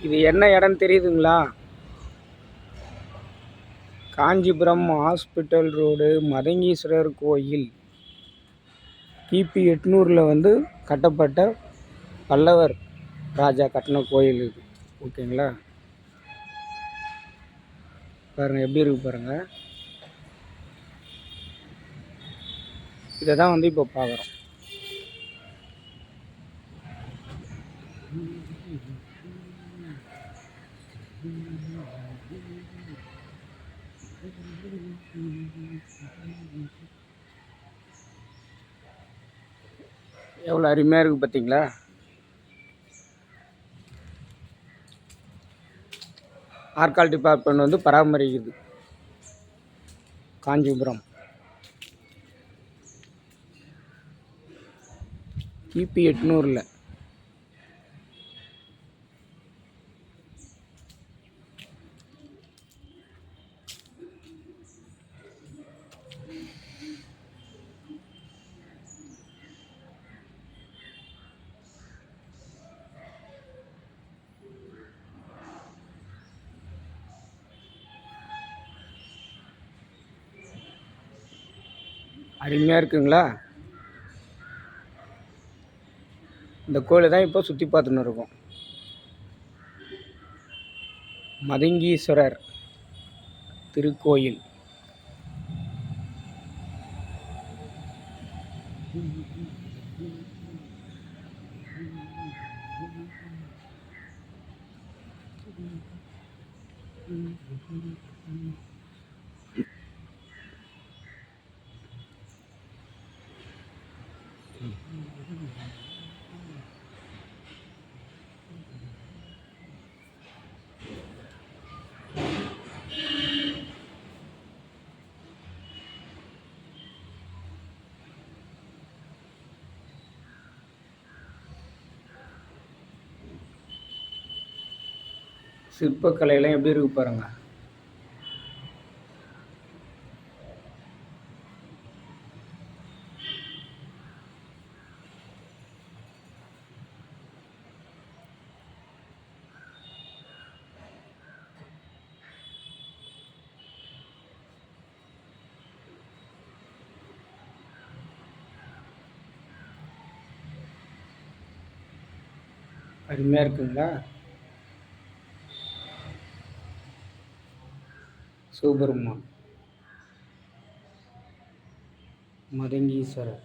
இது என்ன இடம் தெரியுதுங்களா? காஞ்சிபுரம் ஹாஸ்பிட்டல் ரோடு மதங்கீஸ்வரர் கோயில். கிபி 800 கட்டப்பட்ட பல்லவர் ராஜா கட்டின கோயில் இது. ஓகேங்களா? பாருங்கள் எப்படி இருக்கு பாருங்கள். இதை தான் இப்போ பார்க்குறோம். எவ்வளோ அருமையாக இருக்குது பார்த்தீங்களா? ஆர்கால் டிபார்ட்மெண்ட் பராமரிக்குது. காஞ்சிபுரம் கிபி 800. அருமையாக இருக்குங்களா? இந்த கோயிலை தான் இப்போ சுற்றி பார்த்துன்னு இருக்கோம். மதங்கீஸ்வரர் திருக்கோயில். சிற்பக்கலையெல்லாம் எப்படி இருக்கு பாருங்க. அருமையாக இருக்குங்களா? சூப்பர்மா. மதங்கீஸ்வரர்